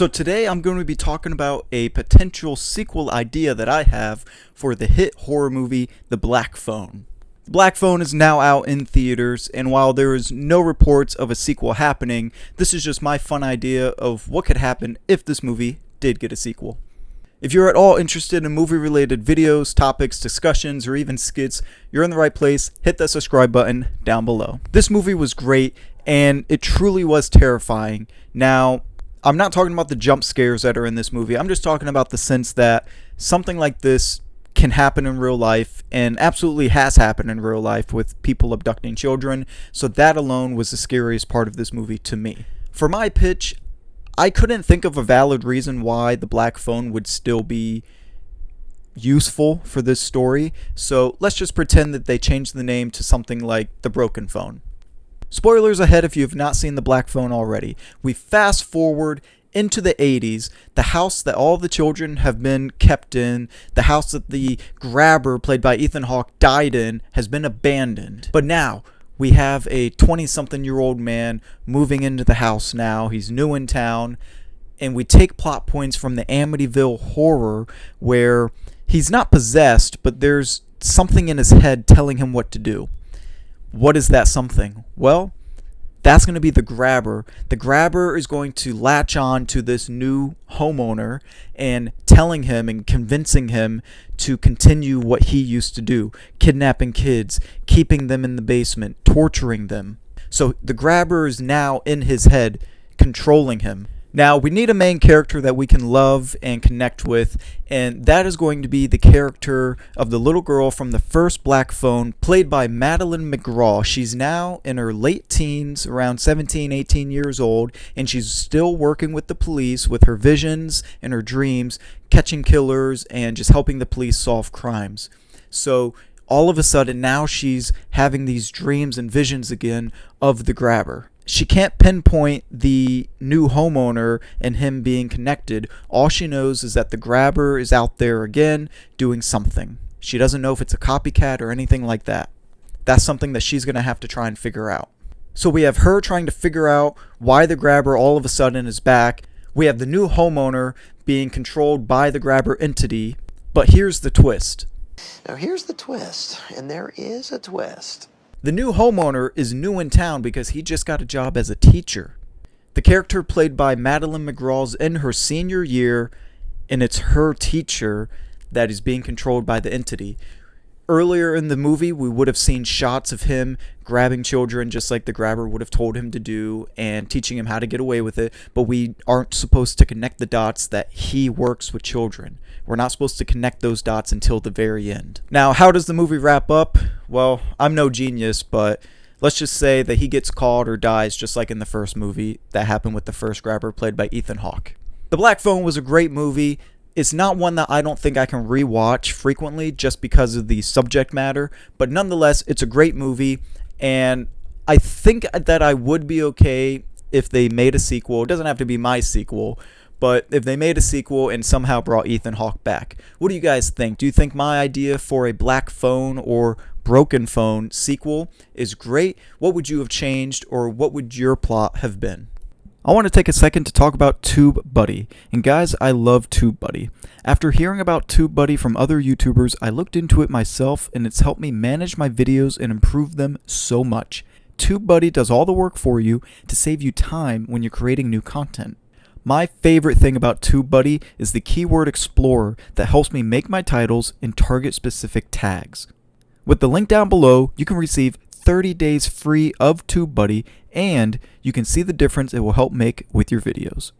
So today I'm going to be talking about a potential sequel idea that I have for the hit horror movie, The Black Phone. The Black Phone is now out in theaters, and while there is no reports of a sequel happening, this is just my fun idea of what could happen if this movie did get a sequel. If you're at all interested in movie-related videos, topics, discussions, or even skits, you're in the right place. Hit that subscribe button down below. This movie was great, and it truly was terrifying. Now, I'm not talking about the jump scares that are in this movie. I'm just talking about the sense that something like this can happen in real life, and absolutely has happened in real life with people abducting children. So that alone was the scariest part of this movie to me. For my pitch, I couldn't think of a valid reason why the Black Phone would still be useful for this story. So let's just pretend that they changed the name to something like The Broken Phone. Spoilers ahead if you have not seen The Black Phone already. We fast forward into the 80s, the house that all the children have been kept in, the house that the grabber, played by Ethan Hawke, died in, has been abandoned. But now, we have a 20-something-year-old man moving into the house now. He's new in town, and we take plot points from the Amityville Horror where he's not possessed, but there's something in his head telling him what to do. What is that something? Well, that's going to be the grabber. The grabber is going to latch on to this new homeowner and telling him and convincing him to continue what he used to do. Kidnapping kids, keeping them in the basement, torturing them. So the grabber is now in his head, controlling him. Now, we need a main character that we can love and connect with, and that is going to be the character of the little girl from the first Black Phone, played by Madeline McGraw. She's now in her late teens, around 17, 18 years old, and she's still working with the police with her visions and her dreams, catching killers and just helping the police solve crimes. So all of a sudden, now she's having these dreams and visions again of the grabber. She can't pinpoint the new homeowner and him being connected. All she knows is that the grabber is out there again doing something. She doesn't know if it's a copycat or anything like that. That's something that she's going to have to try and figure out. So we have her trying to figure out why the grabber all of a sudden is back. We have the new homeowner being controlled by the grabber entity. But here's the twist. Now here's the twist, and there is a twist. The new homeowner is new in town because he just got a job as a teacher. The character played by Madeline McGraw's in her senior year, and it's her teacher that is being controlled by the entity. Earlier in the movie, we would have seen shots of him grabbing children just like the grabber would have told him to do and teaching him how to get away with it, but we aren't supposed to connect the dots that he works with children. We're not supposed to connect those dots until the very end. Now, how does the movie wrap up? Well, I'm no genius, but let's just say that he gets caught or dies just like in the first movie that happened with the first grabber played by Ethan Hawke. The Black Phone was a great movie. It's not one that I don't think I can rewatch frequently just because of the subject matter, but nonetheless, it's a great movie, and I think that I would be okay if they made a sequel. It doesn't have to be my sequel, but if they made a sequel and somehow brought Ethan Hawke back. What do you guys think? Do you think my idea for a Black Phone or Broken Phone sequel is great? What would you have changed, or what would your plot have been? I want to take a second to talk about Tubebuddy. And guys, I love Tubebuddy. After hearing about Tubebuddy from other YouTubers, I looked into it myself, and it's helped me manage my videos and improve them so much. Tubebuddy does all the work for you to save you time when you're creating new content. My favorite thing about Tubebuddy is the keyword explorer that helps me make my titles and target specific tags. With the link down below, you can receive 30 days free of Tubebuddy, and you can see the difference it will help make with your videos.